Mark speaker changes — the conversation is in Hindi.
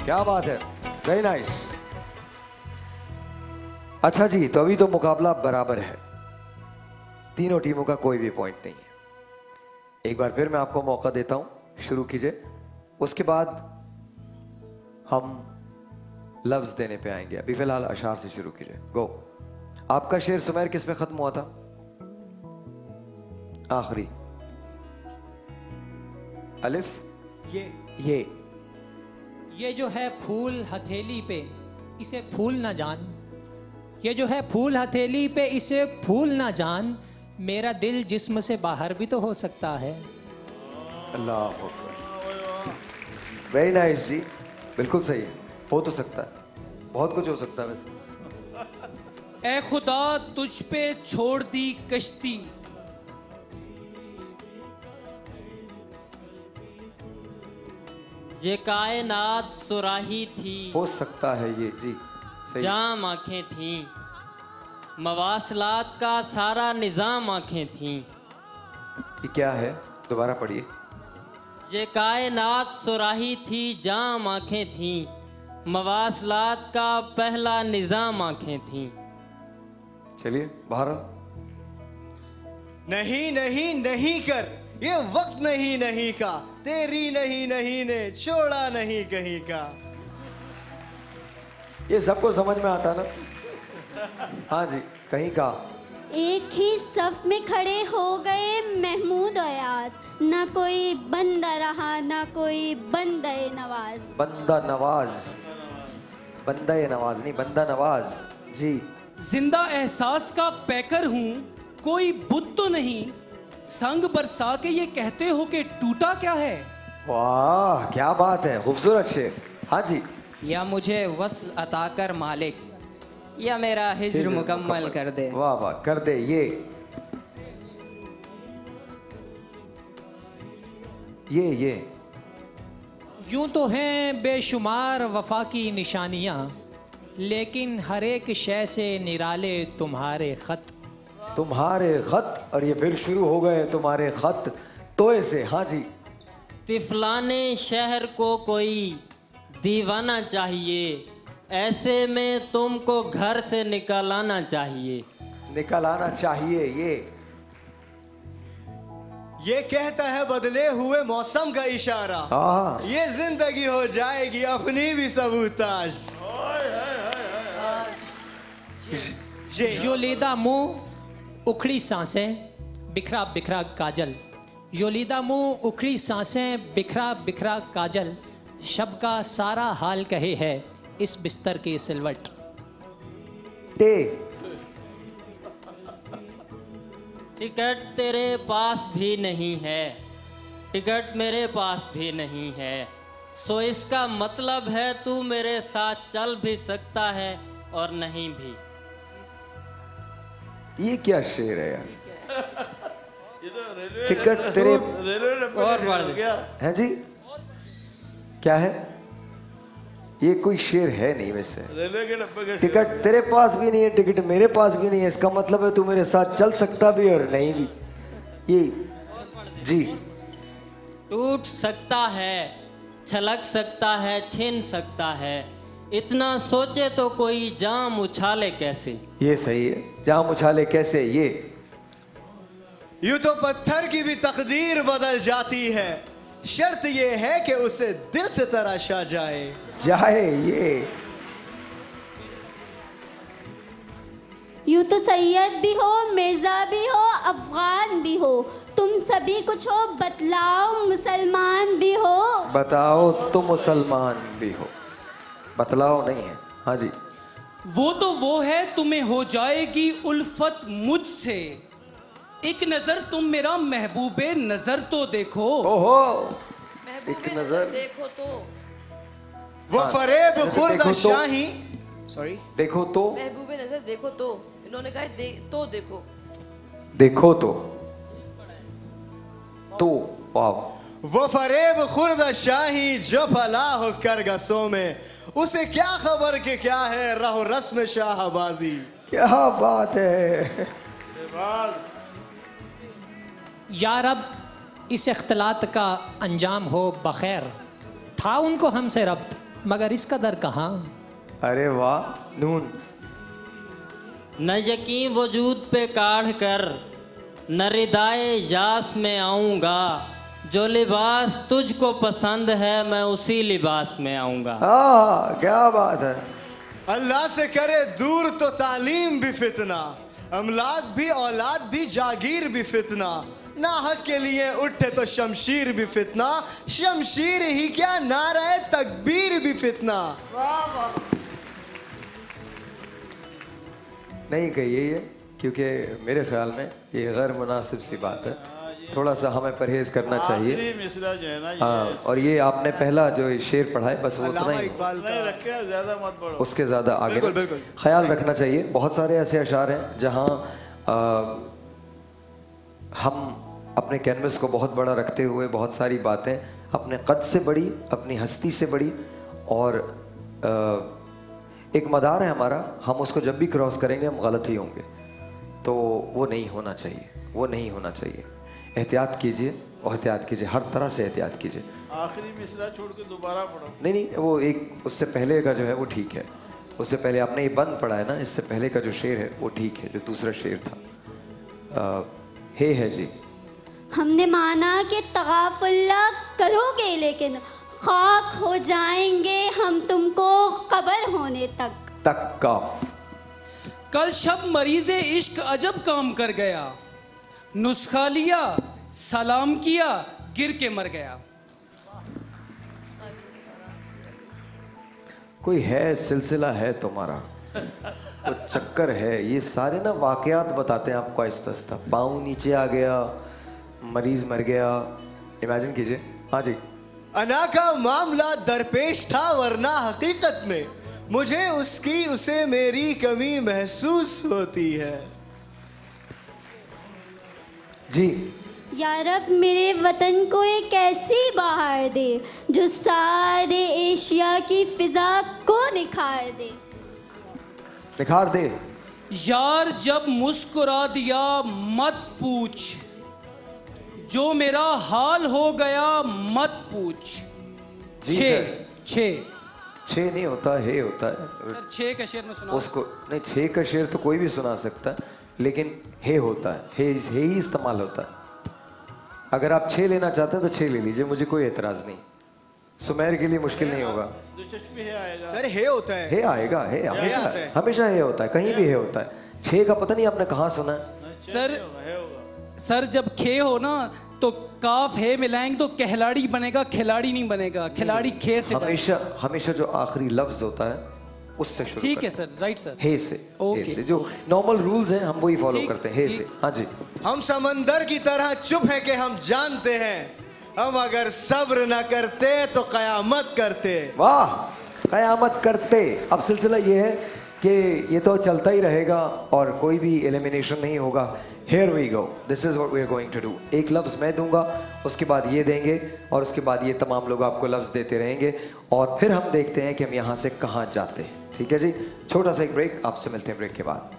Speaker 1: क्या बात है, वेरी नाइस। अच्छा जी, तो अभी तो मुकाबला बराबर है, तीनों टीमों का कोई भी पॉइंट नहीं है। एक बार फिर मैं आपको मौका देता हूं, शुरू कीजिए, उसके बाद हम लफ्ज देने पे आएंगे। अभी फिलहाल अशार से शुरू कीजिए, गो। आपका शेर सुमैर किस में खत्म हुआ था? आखिरी अलिफ।
Speaker 2: ये जो है फूल हथेली पे इसे फूल ना जान, ये जो है फूल हथेली पे इसे फूल ना जान, मेरा दिल जिस्म से बाहर भी तो हो सकता है।
Speaker 1: अल्लाह अकबर, वेरी नाइस जी, बिल्कुल सही है, हो तो सकता है, बहुत कुछ हो सकता है वैसे।
Speaker 3: ए खुदा तुझ पे छोड़ दी कश्ती,
Speaker 4: ये कायनात सुराही थी,
Speaker 1: हो सकता है ये जी सही।
Speaker 4: जाम आंखें थीं, मवासलात का सारा निजाम आंखें थीं।
Speaker 1: ये क्या है, दोबारा पढ़िए।
Speaker 4: ये कायनात सुराही थी, जाम आंखें थीं, मवासलात का पहला निजाम आंखें थीं।
Speaker 1: चलिए बाहर।
Speaker 5: नहीं नहीं नहीं कर, ये वक्त नहीं नहीं का, तेरी नहीं नहीं ने छोड़ा नहीं कहीं का।
Speaker 1: ये सबको समझ में आता ना? हाँ जी, कहीं का।
Speaker 6: एक ही सफ में खड़े हो गए महमूद अयाज, ना कोई बंदा रहा ना कोई बंदे नवाज।
Speaker 1: बंदा नवाज, बंदा नवाज नहीं, बंदा नवाज जी।
Speaker 3: जिंदा एहसास का पैकर हूँ, कोई बुत तो नहीं, संग बरसा के ये कहते हो कि टूटा क्या है।
Speaker 1: वाह क्या बात है, खूबसूरत शेर। हाँ जी।
Speaker 7: या मुझे वस्ल अता कर मालिक, या मेरा हिज्र मुकम्मल कर दे।
Speaker 1: वाह वाह, कर दे। ये
Speaker 2: यूं तो हैं बेशुमार वफा की निशानियां, लेकिन हर एक शय से निराले तुम्हारे खत।
Speaker 1: तुम्हारे खत, और ये फिर शुरू हो गए तुम्हारे खत तोए से। हाँ जी।
Speaker 4: तिफलाने शहर को कोई दीवाना चाहिए, ऐसे में तुमको घर से निकल आना चाहिए।
Speaker 1: निकल आना चाहिए,
Speaker 5: ये कहता है बदले हुए मौसम का इशारा, ये जिंदगी हो जाएगी अपनी भी सबूताश।
Speaker 2: योलीदा मुंह उखड़ी सांसें बिखरा बिखरा काजल, योलीदा मुंह उखड़ी सांसें बिखरा बिखरा काजल, शब का सारा हाल कहे है इस बिस्तर की सिलवट।
Speaker 4: टिकट तेरे पास भी नहीं है, टिकट मेरे पास भी नहीं है, सो इसका मतलब है तू मेरे साथ चल भी सकता है और नहीं भी।
Speaker 1: ये क्या शेर है यार? टिकट तेरे
Speaker 4: और बढ़ गया
Speaker 1: है जी, क्या है ये? कोई शेर है नहीं वैसे। टिकट तेरे पास भी नहीं है, टिकट मेरे पास भी नहीं है, इसका मतलब है तू मेरे साथ चल सकता भी और नहीं भी। ये जी।
Speaker 4: टूट सकता है, छलक सकता है, छीन सकता है, इतना सोचे तो कोई जाम उछाले कैसे।
Speaker 1: ये सही है, जाम उछाले कैसे। ये
Speaker 5: यूं तो पत्थर की भी तकदीर बदल जाती है, शर्त ये है कि उसे दिल से तराशा जाए।
Speaker 1: ये
Speaker 6: यूं तो सैयद भी हो, मिर्जा भी हो, अफगान भी हो, तुम सभी कुछ हो, बतलाओ मुसलमान भी हो।
Speaker 1: बताओ तुम मुसलमान भी हो, बतलाओ नहीं है। हाँ जी।
Speaker 3: वो तो वो है तुम्हें हो जाएगी उल्फत मुझसे, एक नजर तुम मेरा महबूबे नजर तो देखो।
Speaker 1: ओहो, एक नजर
Speaker 8: देखो तो
Speaker 5: वो फरेब खुर्द शाही, सॉरी
Speaker 1: देखो तो,
Speaker 8: महबूबे नजर देखो तो, इन्होंने कहा तो देखो,
Speaker 1: देखो तो वाह।
Speaker 5: वो फरेब खुर्द शाही जो भला हो कर गसों में, उसे क्या खबर कि क्या है रहो रस्म शाहबाजी।
Speaker 1: क्या बात है।
Speaker 2: या रब इस इख्तलात का अंजाम हो बखैर, था उनको हमसे रब्त मगर इस कदर कहाँ।
Speaker 1: अरे वाह, नून।
Speaker 4: न यकीन वजूद पे काढ़ कर न रिदाए यास में आऊँगा, जो लिबास तुझको पसंद है मैं उसी लिबास में आऊँगा।
Speaker 1: क्या बात है।
Speaker 5: अल्लाह से करे दूर तो तालीम भी फितना, अमलाक भी औलाद भी जागीर भी फितना, ना हक के लिए उठे तो शमशीर भी फितना, शमशीर ही क्या नारे तकबीर भी फितना।
Speaker 1: नहीं कहिए ये, क्योंकि मेरे ख्याल में ये गैर मुनासिब सी बात है, थोड़ा सा हमें परहेज करना चाहिए।
Speaker 9: मिसरा जो है ना,
Speaker 1: हाँ, और ये आपने पहला जो शेर पढ़ा है बस वो उतना ही,
Speaker 9: नहीं रखे, ज्यादा मत पढ़ो,
Speaker 1: उसके ज़्यादा आगे
Speaker 5: बिल्कुल, बिल्कुल।
Speaker 1: ख्याल रखना चाहिए। बहुत सारे ऐसे अशार हैं जहाँ हम अपने कैनवस को बहुत बड़ा रखते हुए बहुत सारी बातें अपने कद से बड़ी, अपनी हस्ती से बड़ी, और एक मदार है हमारा, हम उसको जब भी क्रॉस करेंगे हम गलत ही होंगे, तो वो नहीं होना चाहिए, वो नहीं होना चाहिए। एहतियात कीजिए, और एहतियात कीजिए, हर तरह से एहतियात कीजिए।
Speaker 9: आखिरी मिसरा छोड़ के दोबारा पढ़ो।
Speaker 1: नहीं, वो एक उससे पहले का जो है वो ठीक है, उससे पहले आपने ये बंद पढ़ा है ना, इससे पहले का जो शेर है वो ठीक है, जो दूसरा शेर था। है जी।
Speaker 6: हमने माना कि तगाफुल्ला करोगे, लेकिन खाक हो जाएंगे हम तुमको कब्र होने तक
Speaker 1: का।
Speaker 3: कल शब मरीज़े इश्क अजब काम कर गया, नुस्खा लिया सलाम किया गिर के मर गया।
Speaker 1: कोई है सिलसिला है तुम्हारा, तो चक्कर है, ये सारे ना वाकयात बताते हैं आपको आहिस्ता आहिस्ता। पाँव नीचे आ गया, मरीज मर गया, इमेजिन कीजिए। हाँ जी।
Speaker 5: अना का मामला दरपेश था, वरना हकीकत में मुझे उसकी उसे मेरी कमी महसूस होती है।
Speaker 1: जी।
Speaker 6: या रब मेरे वतन को एक ऐसी बहार दे जो सारे एशिया की फिजा को निखार दे।
Speaker 1: निखार दे।
Speaker 3: यार जब मुस्कुरा दिया मत पूछ, जो मेरा हाल हो गया मत पूछ।
Speaker 1: छः नहीं होता, है होता है
Speaker 3: सर, छः का शेर में सुना
Speaker 1: उसको। नहीं, छः का शेर तो कोई भी सुना सकता है, लेकिन है होता है, है ही इस्तेमाल होता है। अगर आप 6 लेना चाहते हैं तो 6 ले लीजिए, मुझे कोई एतराज नहीं। सुमेर के लिए मुश्किल नहीं होगा।
Speaker 5: सर हे होता है,
Speaker 1: हे आएगा, हे हमेशा हे होता है, कहीं भी हे होता है। 6 का पता नहीं आपने कहाँ सुना है।
Speaker 3: सर जब खे हो ना तो काफ है मिलाएंगे तो कहलाड़ी बनेगा, खिलाड़ी नहीं बनेगा। खिलाड़ी खे से
Speaker 1: हमेशा जो आखिरी लफ्ज होता है उससे शुरू।
Speaker 3: ठीक है सर, राइट सर।
Speaker 1: हे से, हे से जो नॉर्मल रूल्स हैं हम वही फॉलो करते हैं। हे से। हाँ जी।
Speaker 5: हम समंदर की तरह चुप है कि हम जानते हैं, हम अगर सब्र न करते तो कयामत करते।
Speaker 1: वाह, कयामत करते। अब सिलसिला ये है कि ये तो चलता ही रहेगा और कोई भी एलिमिनेशन नहीं होगा। Here we go. This is what we are going to do. एक लफ्ज़ मैं दूंगा, उसके बाद ये देंगे, और उसके बाद ये तमाम लोग आपको लफ्ज़ देते रहेंगे, और फिर हम देखते हैं कि हम यहाँ से कहाँ जाते हैं। ठीक है जी। छोटा सा एक ब्रेक, आपसे मिलते हैं ब्रेक के बाद।